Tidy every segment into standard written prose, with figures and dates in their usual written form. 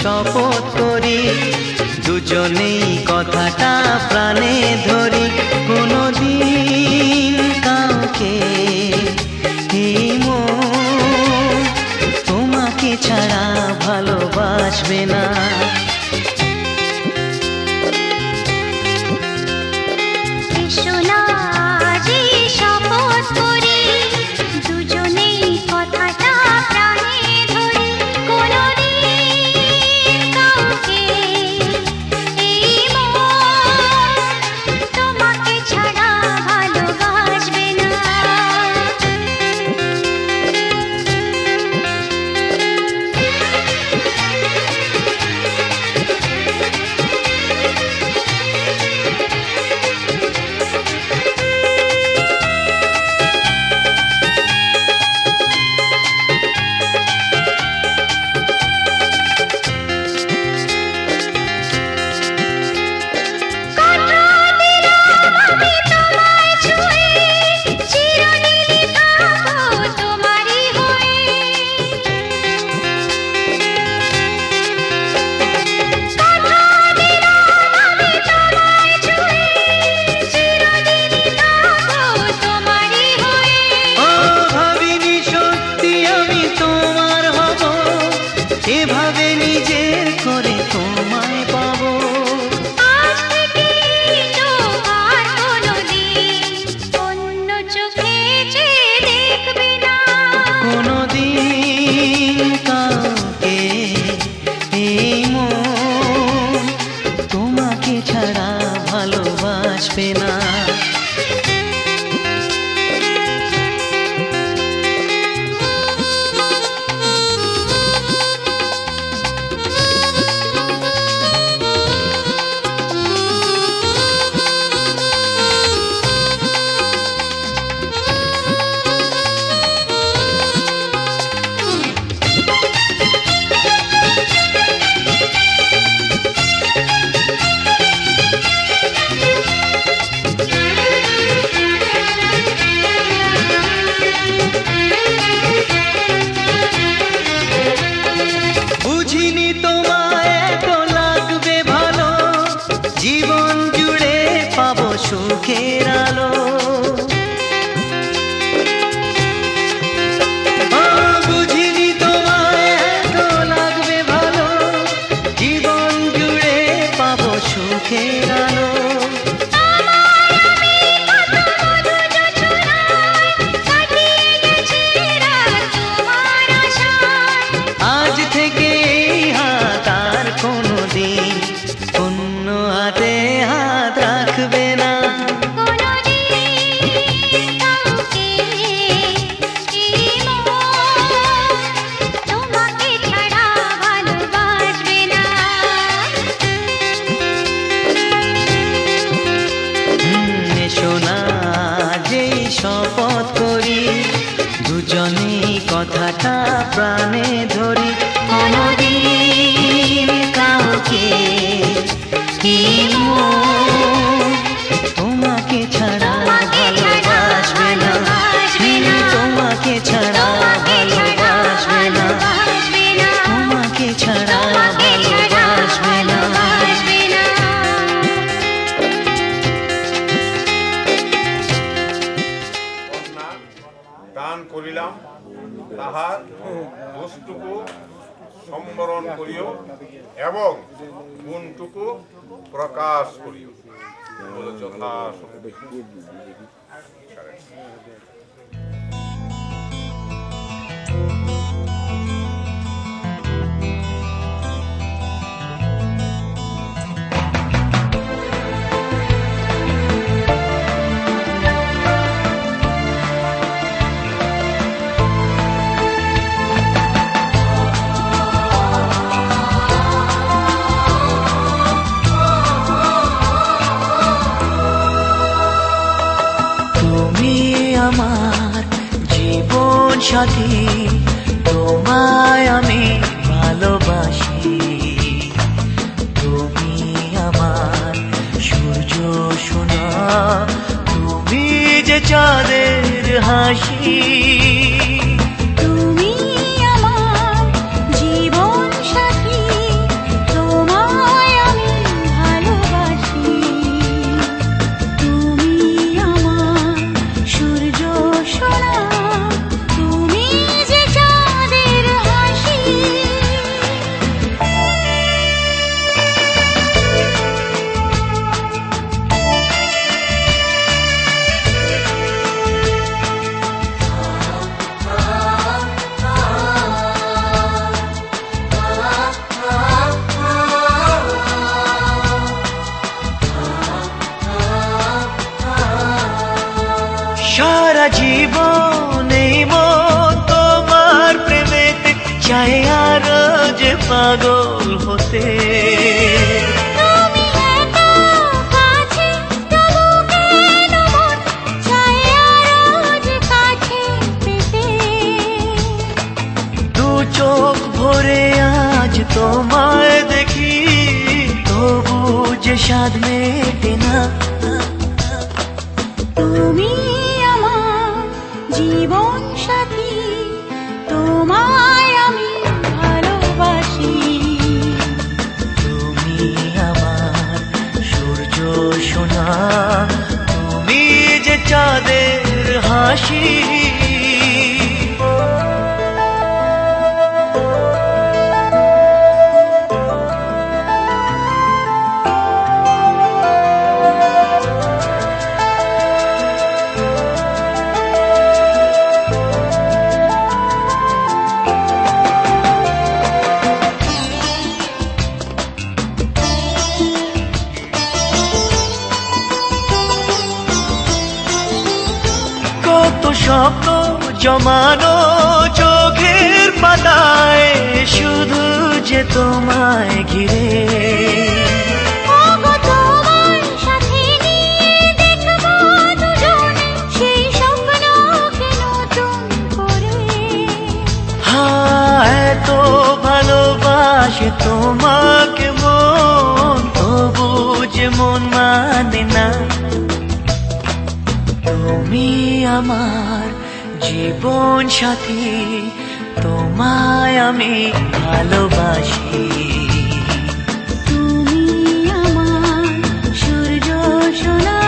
শপথ করি, দুজনেই কথাটা প্রাণে ধরি। কোনোদিন কাউকে এই মন তোমাকে ছাড়া ভালোবাসবে না। এভাবে নিজের করে তোমায় পাবো। আজ থেকে তো আর কোনোদিন অন্য চোখে চেয়ে দেখবে না। কোনোদিন কাউকে এই মন তোমাকে ছাড়া ভালোবাসবে না। বুঝিনি তোমায় এত লাগবে ভালো, জীবন জুড়ে পাবো সুখের আলো। বুঝিনি তোমায় এত লাগবে ভালো, জীবন জুড়ে পাবো সুখের আলো। আজ থেকে এই হাত আর কোনোদিন অন্য হাতে হাত রাখবে না। তোমাকে ছাড়া ভালোবাসবে না। এসো না যেই শপথ করি, দুজনেই কথাটা প্রাণে ধরি। কোনোদিন কাউকে এই মন তোমাকে ছাড়া ভালোবাসবে না। তোমাকে ছাড়া ভালোবাসবে না। তোমাকে ছাড়া ভালোবাসবে না। দান করিলাম তাহার দোষটুকু সম্বরণ করিও এবং গুণটুকু প্রকাশ করিও। যথাশক্তি। আমার জীবন সাথী, তোমায় আমি ভালোবাসি। তুমি আমার সূর্য সোনা, তুমি যে চাঁদের হাসি। তুমি আমার জীবন সাথী, সারা জীবন এই মন তোমার প্রেমেতে চাই আরো যে পাগল হতে। তুমি এত কাছে তবু কেন মন চায় আরো যে কাছে পেতে। দু চোখ ভরে আজ তোমায় দেখি তবু যে স্বাদ মেটে না। তুমি আমার জীবন সাথী, তোমায় আমি ভালোবাসি। তুমি আমার সূর্য সোনা, তুমি যে চাঁদের হাসি। কত স্বপ্ন জমানো চোখের পাতায় শুধু যে তোমায় ঘিরে। ওগো তোমার সাথে নিয়ে দেখবো দুজনে সেই স্বপ্নকে নতুন করে। এত ভালোবাসে তোমাকে মন তবু যে মন মানে না। তুমি আমার জীবন সাথী, তোমায় আমি ভালোবাসি। তুমি আমার সূর্য সোনা,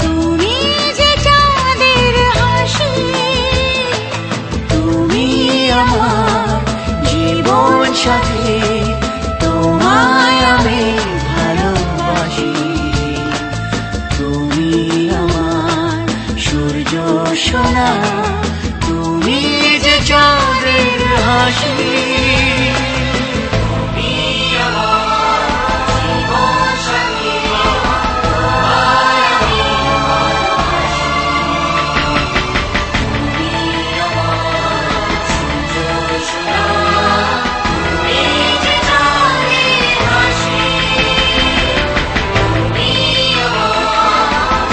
তুমি যে চাঁদের হাসি। তুমি আমার জীবন সাথী, তোমায় আমি ভালোবাসি। তুমি আমার সূর্য সোনা, তুমি যে চাঁদের হাসি। তুমি আমার জীবন সাথী, তোমায় আমি ভালোবাসি। তুমি আমার সূর্য সোনা, তুমি যে চাঁদের হাসি। তুমি আমার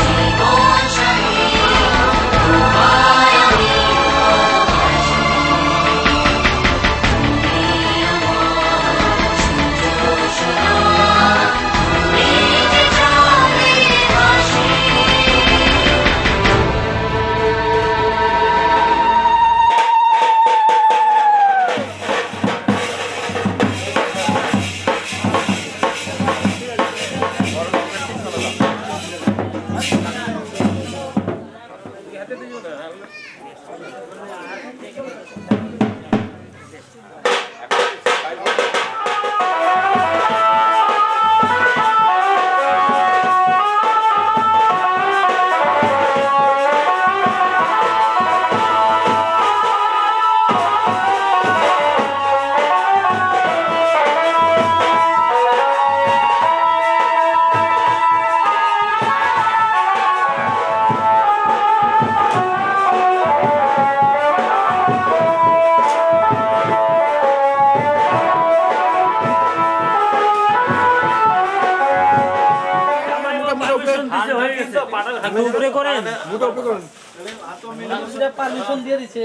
জীবন সাথী, তোমায় আমি ভালোবাসি। উপরে করেন পারমিশন দিয়ে দিছে।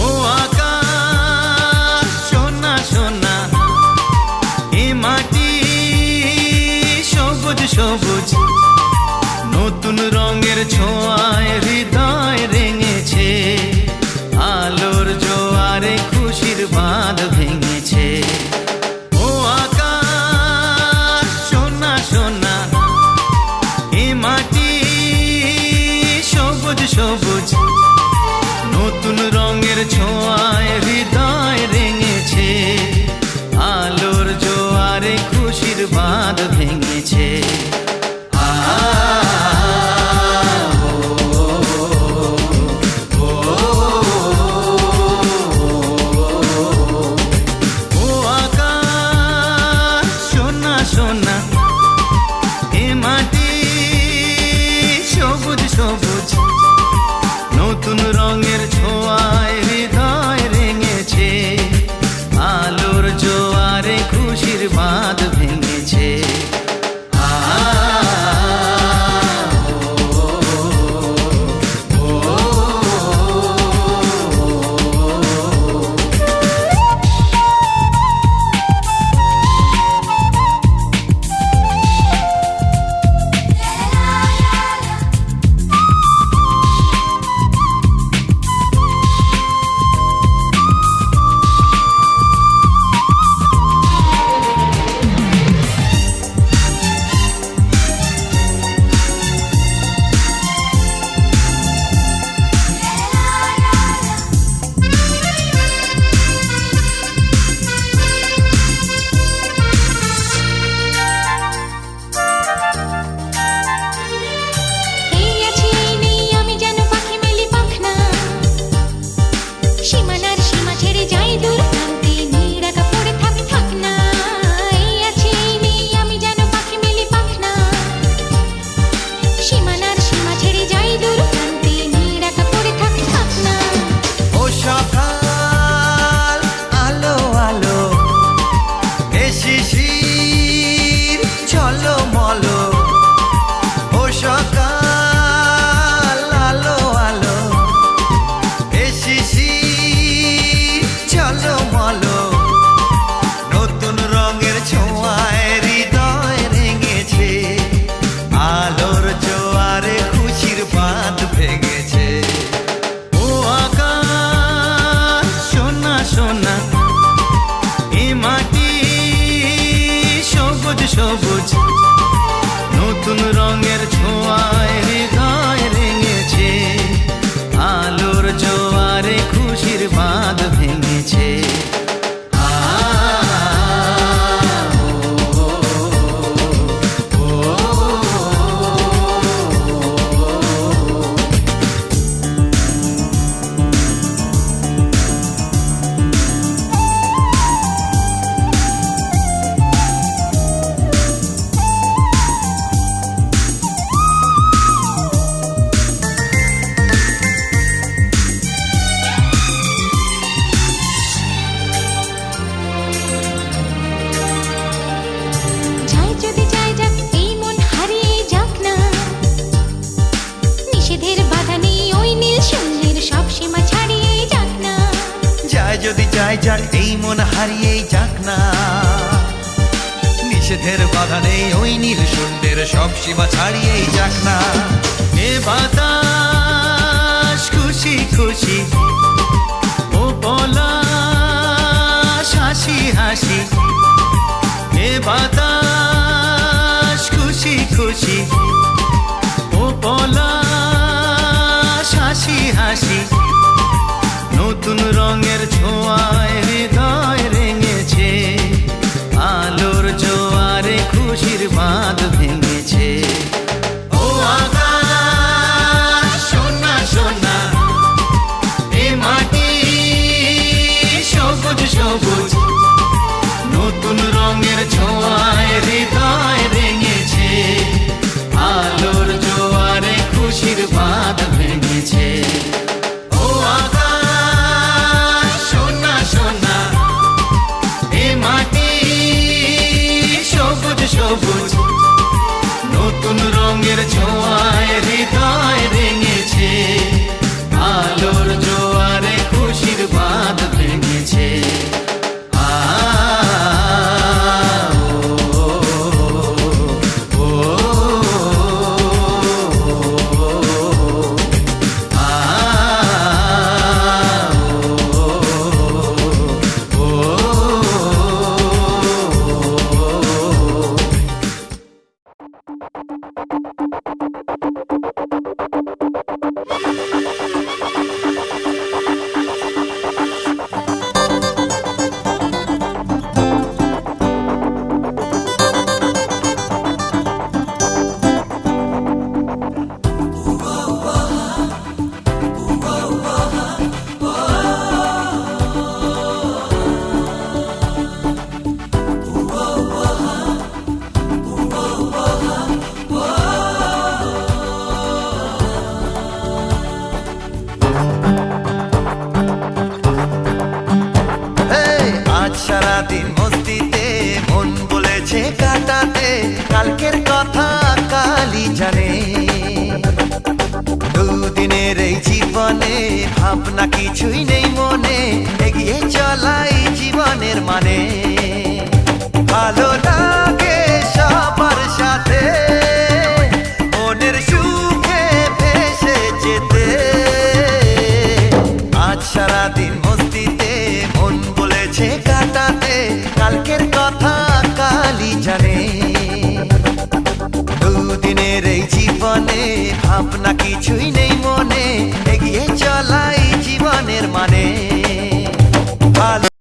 ও আকাশ সোনা সোনা, এ মাটি সবুজ সবুজ, নতুন রঙের ছোঁয়ায় হৃদয় রেঙেছে, আলোর জোয়ারে খুশির বাঁধ ভেঙেছে। ও আকাশ সোনা সোনা, এ মাটি সবুজ সবুজ, নতুন রঙের ছোঁয়ায় হৃদয় রেঙেছে, আলোর জোয়ারে খুশির বাঁধ ভেঙেছে। ও আকাশ সোনা সোনা, এ মাটি যায় যার এই মন হারিয়েই যাক না, নিষেধের বাধা নেই ওই নীল শুন্ডের সব সীমা ছাড়িয়েই যাক না। এ বাতাস খুশি খুশি, ও পলাশ হাসি হাসি, এ বাতাস খুশি খুশি, ও পলাশ হাসি হাসি, নতুন রঙের ছোঁয়ায় হৃদয় রেঙেছে, আলোর জোয়ারে খুশির বাঁধ ভেঙেছে। ও আকাশ সোনা সোনা, এ মাটি সবুজ সবুজ, নতুন রঙের ছোঁয়ায় হৃদয় রেঙেছে, আলোর জোয়ারে খুশির বাঁধ ভেঙেছে। ও আকাশ সোনা সোনা, এ মাটি সবুজ সবুজ, নতুন রঙের ছোঁয়ায় হৃদয় রেঙেছে, আলোর জোয়ারে খুশির বাঁধ ভেঙেছে। সারাদিন মস্তিতে মন বলেছে কাটাতে, কালকের কথা কালই জানে, দুদিনের এই জীবনে ভাবনা কিছুই নেই মনে, এগিয়ে চলাই জীবনের মানে, ভালো না